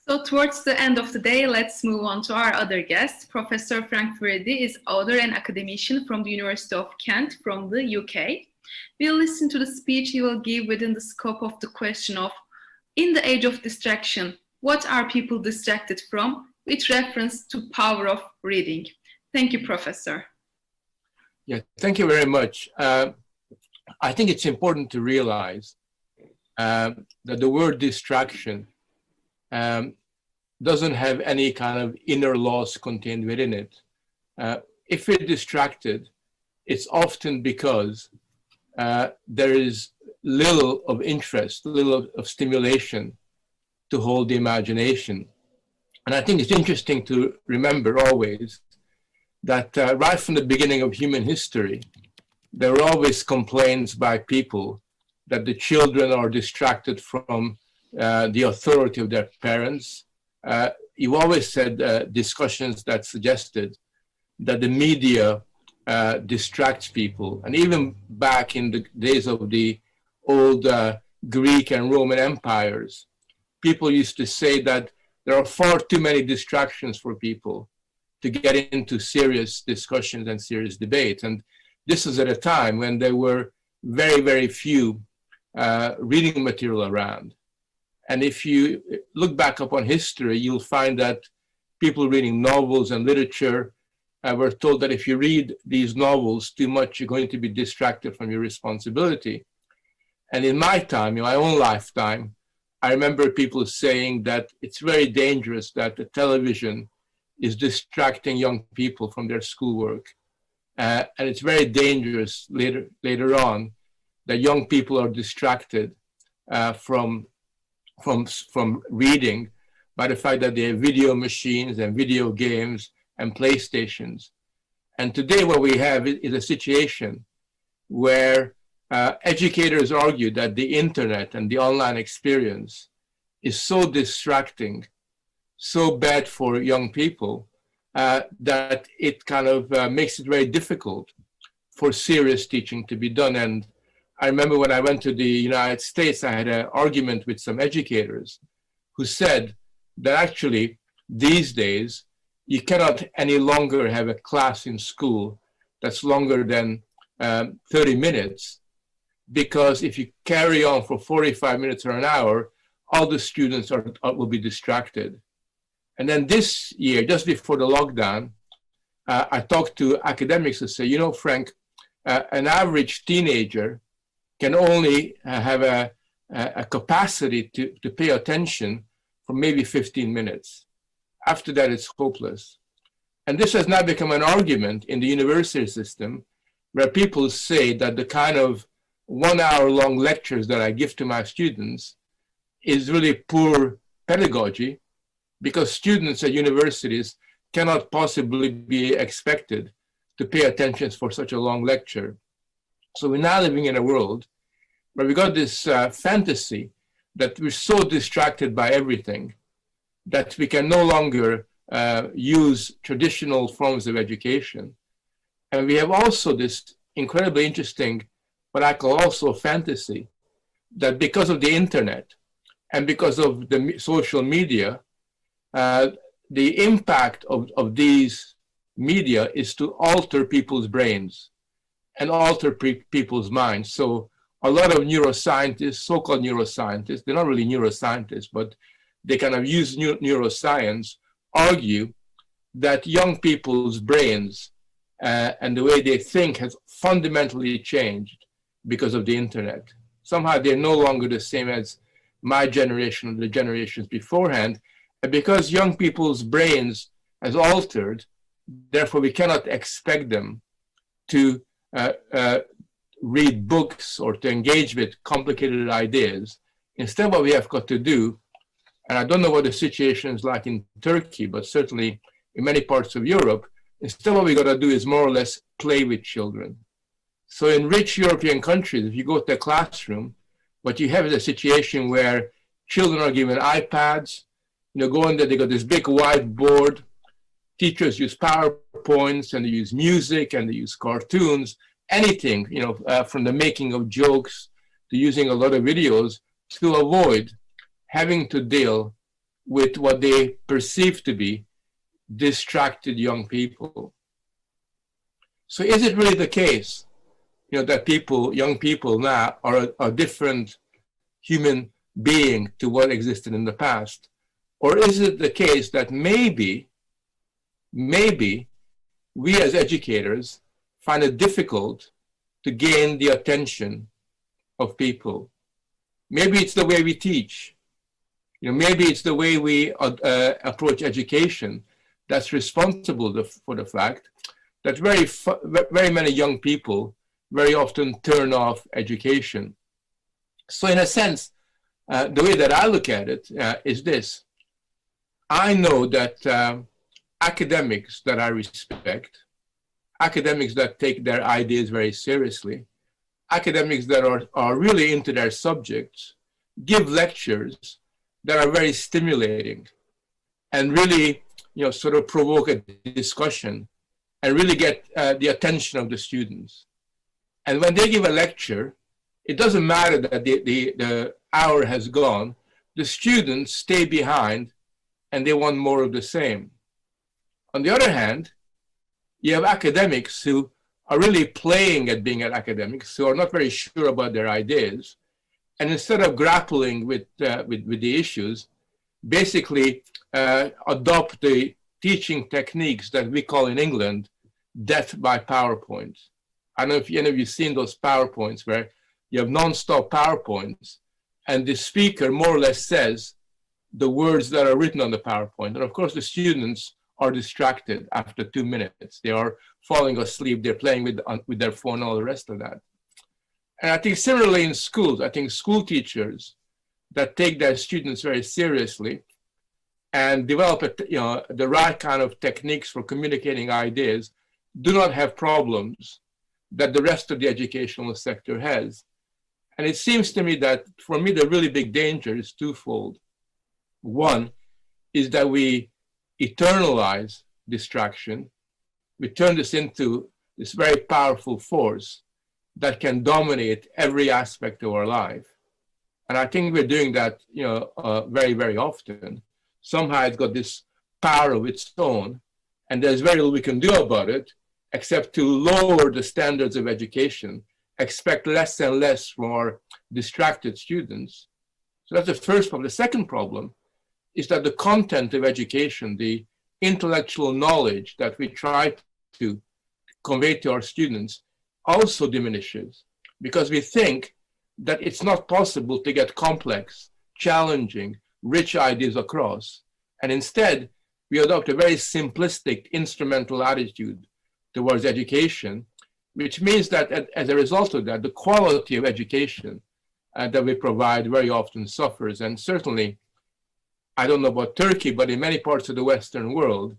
So towards the end of the day, let's move on to our other guest. Professor Frank FUREDI is author and academician from the University of Kent from the UK. We'll listen to the speech he will give within the scope of the question of, in the age of distraction, what are people distracted from, with reference to power of reading. Thank you, Professor. Yeah, thank you very much. I think it's important to realize that the word distraction doesn't have any kind of inner laws contained within it. If we're distracted, it's often because there is little of interest, little of stimulation to hold the imagination. And I think it's interesting to remember always that right from the beginning of human history, there were always complaints by people that the children are distracted from the authority of their parents. You always said discussions that suggested that the media distracts people. And even back in the days of the old Greek and Roman empires, people used to say that there are far too many distractions for people to get into serious discussions and serious debates. And this is at a time when there were very, very few reading material around. And if you look back upon history, you'll find that people reading novels and literature were told that if you read these novels too much, you're going to be distracted from your responsibility. And in my time, in my own lifetime, I remember people saying that it's very dangerous that the television is distracting young people from their schoolwork. And it's very dangerous later on that young people are distracted from reading by the fact that they have video machines and video games and PlayStations. And today what we have is a situation where educators argue that the internet and the online experience is so distracting, so bad for young people, that it kind of makes it very difficult for serious teaching to be done. And I remember when I went to the United States, I had an argument with some educators who said that actually these days, you cannot any longer have a class in school that's longer than 30 minutes, because if you carry on for 45 minutes or an hour, all the students will be distracted. And then this year, just before the lockdown, I talked to academics who say, you know, Frank, an average teenager can only have a capacity to pay attention for maybe 15 minutes. After that, it's hopeless. And this has now become an argument in the university system where people say that the kind of 1 hour long lectures that I give to my students is really poor pedagogy, because students at universities cannot possibly be expected to pay attention for such a long lecture. So we're now living in a world where we got this fantasy that we're so distracted by everything that we can no longer use traditional forms of education. And we have also this incredibly interesting, what I call also fantasy, that because of the internet and because of the social media, the impact of these media is to alter people's brains and alter people's minds. So a lot of neuroscientists, so-called neuroscientists, they're not really neuroscientists, but they kind of use neuroscience, argue that young people's brains and the way they think has fundamentally changed because of the internet. Somehow they're no longer the same as my generation or the generations beforehand. And because young people's brains has altered, therefore we cannot expect them to read books or to engage with complicated ideas. Instead, what we have got to do, and I don't know what the situation is like in Turkey, but certainly in many parts of Europe, instead what we got to do is more or less play with children. So in rich European countries, if you go to a classroom, what you have is a situation where children are given iPads, go in there, they got this big whiteboard, teachers use PowerPoints and they use music and they use cartoons, anything, from the making of jokes to using a lot of videos to avoid having to deal with what they perceive to be distracted young people. So is it really the case, that young people now are a different human being to what existed in the past? Or is it the case that maybe we as educators find it difficult to gain the attention of people? Maybe it's the way we teach. Maybe it's the way we approach education that's responsible for the fact that very many young people very often turn off education. So in a sense, the way that I look at it is this. I know that academics that I respect, academics that take their ideas very seriously, academics that are really into their subjects, give lectures that are very stimulating and really, sort of provoke a discussion and really get the attention of the students. And when they give a lecture, it doesn't matter that the hour has gone, the students stay behind and they want more of the same. On the other hand, you have academics who are really playing at being academics, who are not very sure about their ideas. And instead of grappling with the issues, basically adopt the teaching techniques that we call in England death by PowerPoint. I don't know if any of you seen those PowerPoints where you have non-stop PowerPoints and the speaker more or less says the words that are written on the PowerPoint. And of course, the students are distracted after 2 minutes. They are falling asleep, they're playing with their phone, all the rest of that. And I think similarly in schools, I think school teachers that take their students very seriously and develop the right kind of techniques for communicating ideas do not have problems that the rest of the educational sector has. And it seems to me that, for me, the really big danger is twofold. One is that we eternalize distraction. We turn this into this very powerful force that can dominate every aspect of our life. And I think we're doing that, very, very often. Somehow it's got this power of its own, and there's very little we can do about it, except to lower the standards of education, expect less and less from our distracted students. So that's the first problem. The second problem is that the content of education, the intellectual knowledge that we try to convey to our students, also diminishes, because we think that it's not possible to get complex, challenging, rich ideas across. And instead, we adopt a very simplistic, instrumental attitude towards education, which means that as a result of that, the quality of education that we provide very often suffers. And certainly, I don't know about Turkey, but in many parts of the Western world,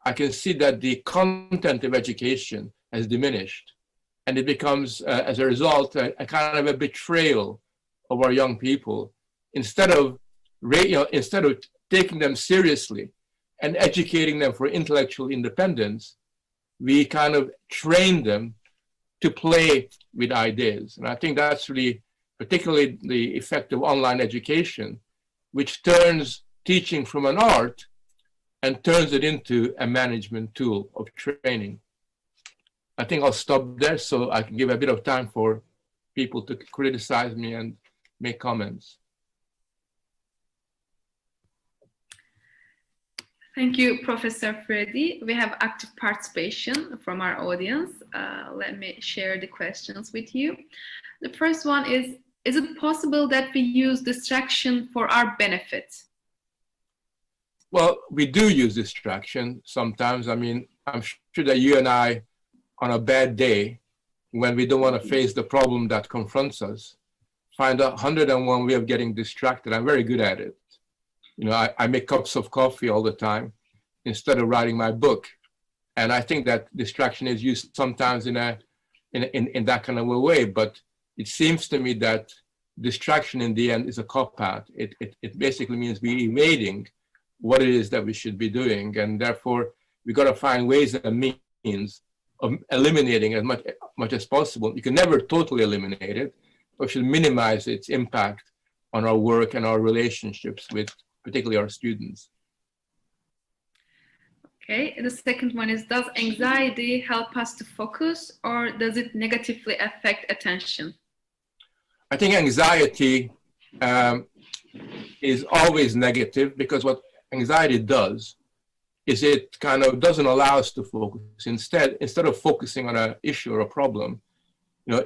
I can see that the content of education has diminished. And it becomes, as a result, a kind of a betrayal of our young people. Instead of taking them seriously and educating them for intellectual independence, we kind of train them to play with ideas. And I think that's really particularly the effect of online education, which turns teaching from an art and turns it into a management tool of training. I think I'll stop there so I can give a bit of time for people to criticize me and make comments. Thank you, Professor FUREDI. We have active participation from our audience. Let me share the questions with you. The first one is it possible that we use distraction for our benefit? Well, we do use distraction sometimes. I mean, I'm sure that you and I, on a bad day, when we don't want to face the problem that confronts us, find 101 way of getting distracted. I'm very good at it. I make cups of coffee all the time instead of writing my book. And I think that distraction is used sometimes in that kind of a way, but it seems to me that distraction in the end is a cop-out. It basically means we're evading what it is that we should be doing. And therefore, we got to find ways and means of eliminating as much as possible. You can never totally eliminate it, but should minimize its impact on our work and our relationships with particularly our students. Okay, the second one is, does anxiety help us to focus, or does it negatively affect attention? I think anxiety is always negative, because what anxiety does is it kind of doesn't allow us to focus. Instead of focusing on an issue or a problem,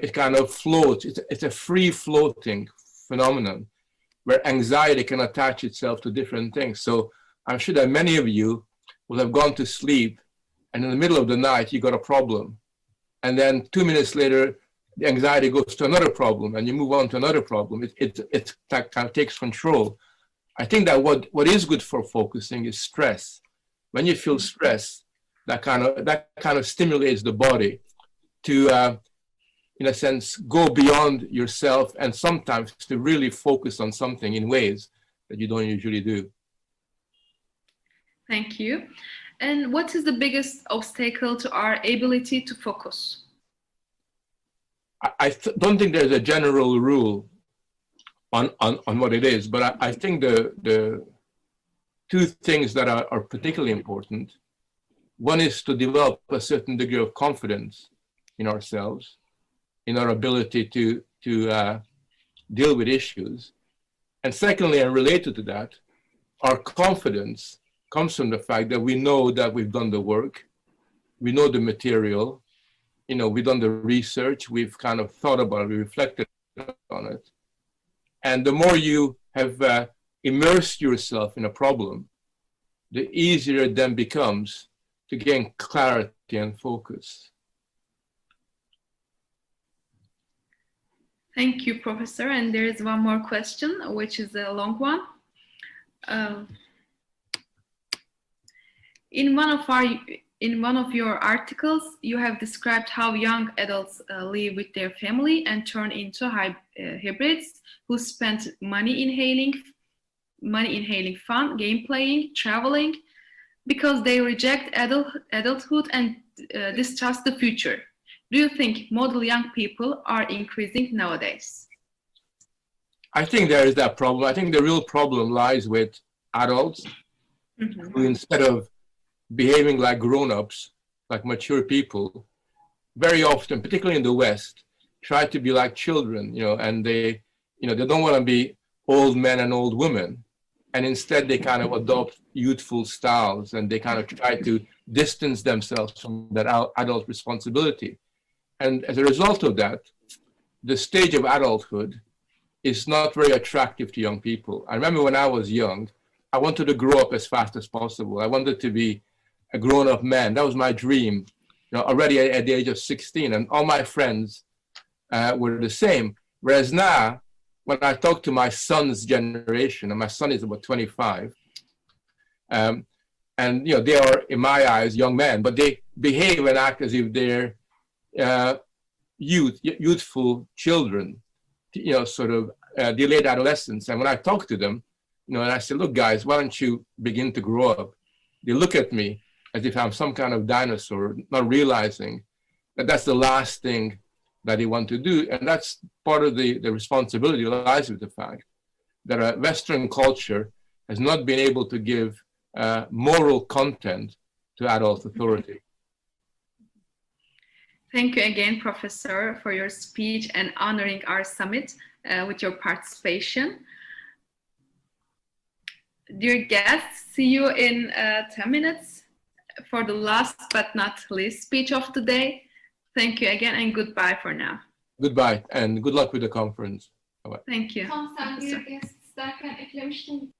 it kind of floats. It's a free floating phenomenon where anxiety can attach itself to different things. So I'm sure that many of you will have gone to sleep, and in the middle of the night, you got a problem. And then 2 minutes later, the anxiety goes to another problem, and you move on to another problem. It kind of takes control. I think that what is good for focusing is stress. When you feel stress, that kind of stimulates the body to, in a sense, go beyond yourself, and sometimes to really focus on something in ways that you don't usually do. Thank you. And what is the biggest obstacle to our ability to focus? I don't think there's a general rule on what it is, but I think the two things that are particularly important. One is to develop a certain degree of confidence in ourselves, in our ability to deal with issues. And secondly, and related to that, our confidence comes from the fact that we know that we've done the work, we know the material, we've done the research, we've kind of thought about it, we reflected on it. And the more you have immersed yourself in a problem, the easier it then becomes to gain clarity and focus. Thank you, Professor. And there is one more question, which is a long one. In one of your articles, you have described how young adults live with their family and turn into hybrids who spend money inhaling fun, game playing, traveling, because they reject adulthood and distrust the future. Do you think model young people are increasing nowadays? I think there is that problem. I think the real problem lies with adults who, instead of behaving like grown-ups, like mature people, very often, particularly in the West, try to be like children, and they don't want to be old men and old women. And instead they kind of adopt youthful styles, and they kind of try to distance themselves from that adult responsibility. And as a result of that, the stage of adulthood is not very attractive to young people. I remember when I was young, I wanted to grow up as fast as possible. I wanted to be a grown-up man. That was my dream, already at the age of 16. And all my friends were the same. Whereas now, when I talk to my son's generation, and my son is about 25, and they are, in my eyes, young men, but they behave and act as if they're youthful children, sort of delayed adolescence. And when I talk to them, and I say, look, guys, why don't you begin to grow up? They look at me as if I'm some kind of dinosaur, not realizing that that's the last thing that they want to do. And that's part of the responsibility lies with the fact that Western culture has not been able to give moral content to adult authority. Thank you again, Professor, for your speech and honoring our summit with your participation. Dear guests, see you in 10 minutes for the last but not least speech of the day. Thank you again and goodbye for now. Goodbye and good luck with the conference. Bye-bye. Thank you. Tam sen diğer guests derken eklemiştin.